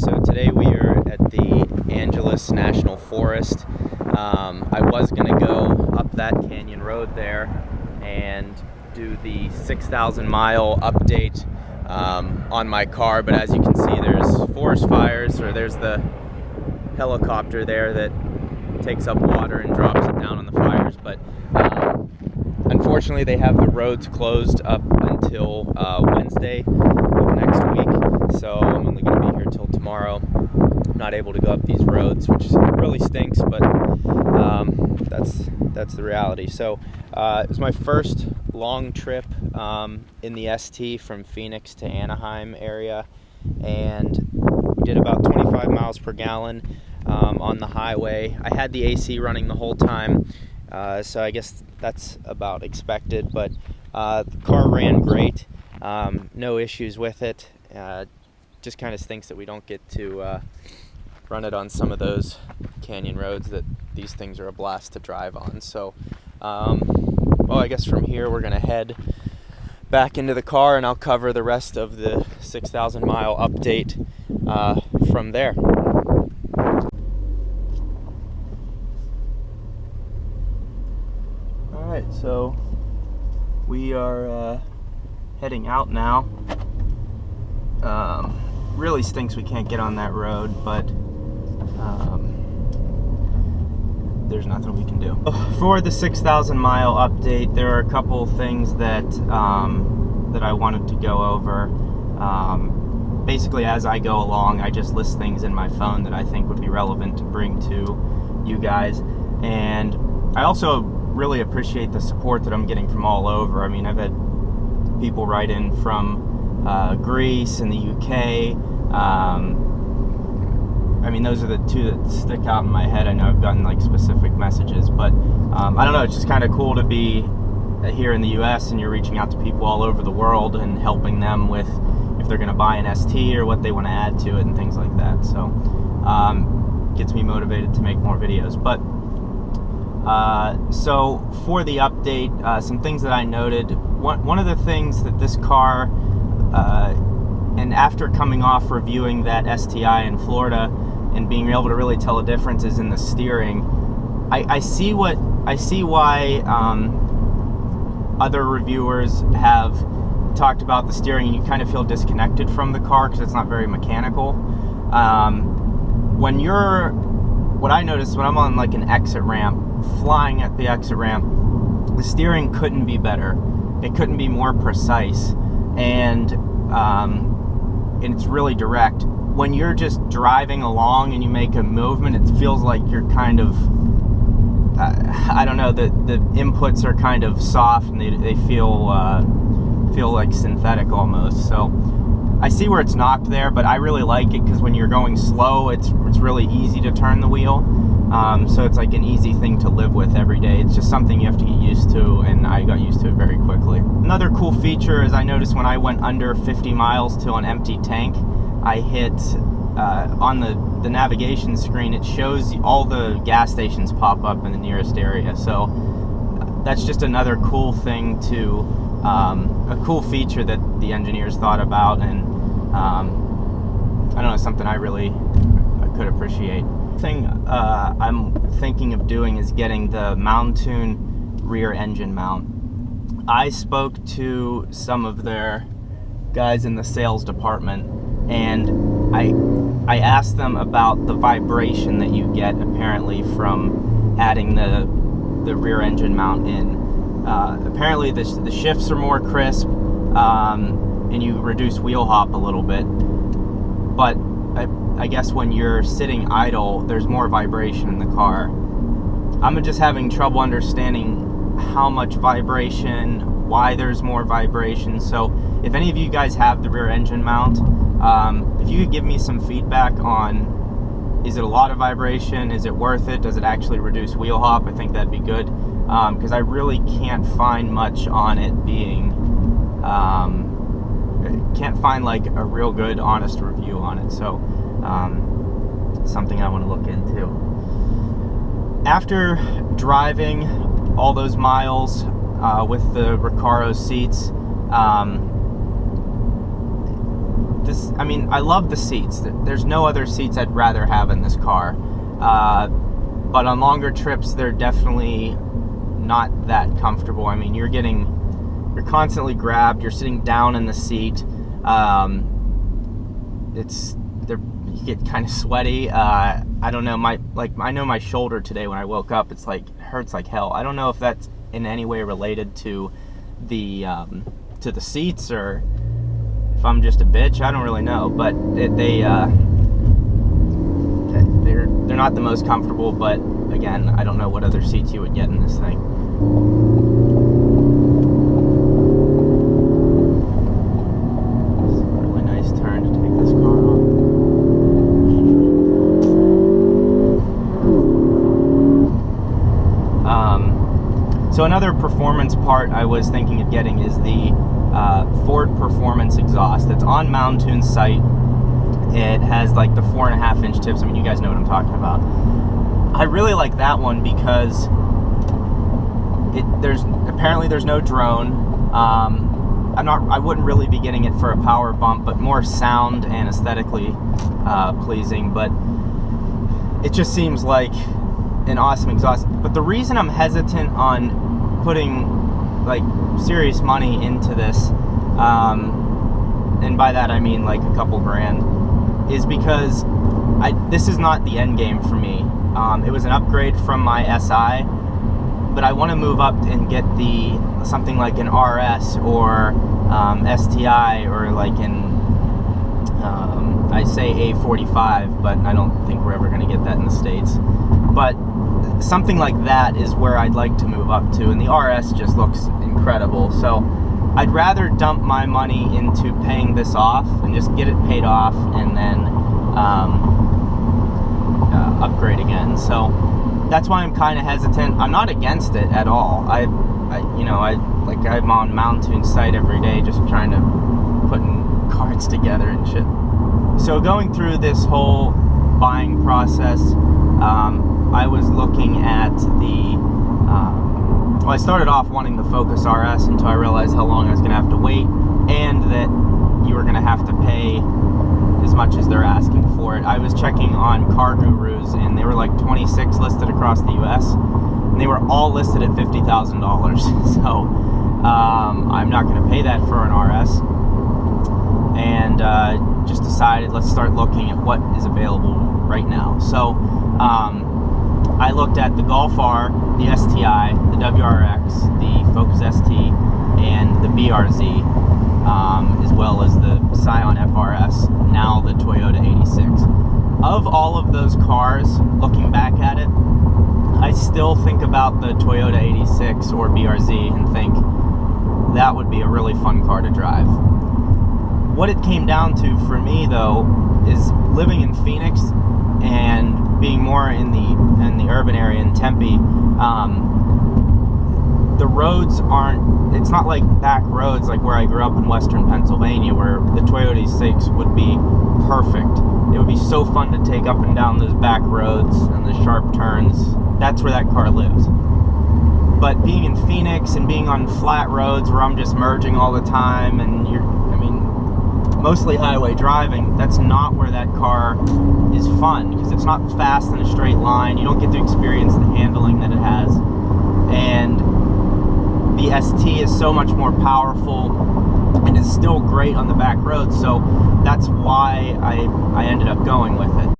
So today we are at the Angeles National Forest. I was going to go up that canyon road there and do the 6,000 mile update on my car, but as you can see, there's forest fires, or there's the helicopter there that takes up water and drops it down on the fires. But unfortunately they have the roads closed up until Wednesday of next week, so I'm only going to be here till tomorrow. I'm not able to go up these roads, which really stinks, but that's the reality. So it was my first long trip in the ST from Phoenix to Anaheim area, and we did about 25 miles per gallon on the highway. I had the AC running the whole time, so I guess that's about expected, but the car ran great. No issues with it. Just kind of stinks that we don't get to run it on some of those canyon roads that these things are a blast to drive on. So well, I guess from here we're gonna head back into the car, and I'll cover the rest of the 6,000 mile update from there. Alright, so we are heading out now. Really stinks we can't get on that road, but there's nothing we can do. For the 6,000 mile update, there are a couple things that that I wanted to go over. Basically, as I go along, I just list things in my phone that I think would be relevant to bring to you guys. And I also really appreciate the support that I'm getting from all over. I mean, I've had people write in from Greece and the UK. I mean, those are the two that stick out in my head. I know I've gotten like specific messages, but I don't know, it's just kind of cool to be here in the US and you're reaching out to people all over the world and helping them with if they're going to buy an ST or what they want to add to it and things like that. So gets me motivated to make more videos. But so for the update, some things that I noted. One of the things that this car, and after coming off reviewing that STI in Florida and being able to really tell a difference, is in the steering. I see why other reviewers have talked about the steering and you kind of feel disconnected from the car because it's not very mechanical. What I noticed when I'm on like an exit ramp, flying at the exit ramp, the steering couldn't be better. It couldn't be more precise, and it's really direct. When you're just driving along and you make a movement, it feels like you're kind of, I don't know, the inputs are kind of soft and they feel like synthetic almost. So I see where it's knocked there, but I really like it because when you're going slow, it's really easy to turn the wheel. So it's like an easy thing to live with every day. It's just something you have to get used to, and I got used to it very quickly. Another cool feature is I noticed when I went under 50 miles to an empty tank, I hit, on the navigation screen, it shows all the gas stations pop up in the nearest area. So that's just another cool thing to, a cool feature that the engineers thought about, and I don't know, something I could appreciate. Thing I'm thinking of doing is getting the Mountoon rear engine mount. I spoke to some of their guys in the sales department, and I asked them about the vibration that you get apparently from adding the rear engine mount in. Apparently the shifts are more crisp, and you reduce wheel hop a little bit, but I guess when you're sitting idle, there's more vibration in the car. I'm just having trouble understanding how much vibration, why there's more vibration. So if any of you guys have the rear engine mount, if you could give me some feedback on, is it a lot of vibration? Is it worth it? Does it actually reduce wheel hop? I think that'd be good, because I really can't find much on it being, can't find like a real good honest review on it. So something I want to look into. After driving all those miles with the Recaro seats, this, I mean, I love the seats. There's no other seats I'd rather have in this car. But on longer trips, they're definitely not that comfortable. I mean, you're constantly grabbed. You're sitting down in the seat. You get kind of sweaty. I don't know. I know my shoulder today when I woke up, it hurts like hell. I don't know if that's in any way related to the seats, or if I'm just a bitch. I don't really know. But they're not the most comfortable. But again, I don't know what other seats you would get in this thing. It's a really nice turn to take this car on. So another performance part I was thinking of getting is the Ford Performance exhaust. It's on Mountoon's site. It has like the 4.5-inch tips. I mean, you guys know what I'm talking about. I really like that one because apparently there's no drone. I wouldn't really be getting it for a power bump, but more sound and aesthetically pleasing. But it just seems like an awesome exhaust. But the reason I'm hesitant on putting like serious money into this, and by that I mean like a couple grand, is because this is not the end game for me. It was an upgrade from my SI, but I want to move up and get something like an RS or STI, or like an I say A45, but I don't think we're ever going to get that in the States. But something like that is where I'd like to move up to, and the RS just looks incredible. So I'd rather dump my money into paying this off and just get it paid off, and then upgrade again. So that's why I'm kind of hesitant. I'm not against it at all. I'm on Mountoon's site every day just trying to putting cards together and shit. So going through this whole buying process, I was looking at I started off wanting the Focus RS until I realized how long I was going to have to wait, and that you were going to have to pay as much as they're asking for it. I was checking on Car Gurus, and they were like 26 listed across the US, and they were all listed at $50,000. So I'm not going to pay that for an RS, and just decided let's start looking at what is available right now. So I looked at the Golf R, the STI, the WRX, the Focus ST, and the BRZ, as well as the Scion FRS, now the Toyota 86. Of all of those cars, looking back at it, I still think about the Toyota 86 or BRZ and think that would be a really fun car to drive. What it came down to for me, though, is living in Phoenix and being more in the urban area in Tempe. The roads it's not like back roads like where I grew up in western Pennsylvania, where the Toyota 86 would be perfect. It would be so fun to take up and down those back roads and the sharp turns. That's where that car lives. But being in Phoenix and being on flat roads where I'm just merging all the time, and mostly highway driving, that's not where that car is fun, because it's not fast in a straight line. You don't get to experience the handling that it has, and the ST is so much more powerful and is still great on the back road. So that's why I ended up going with it.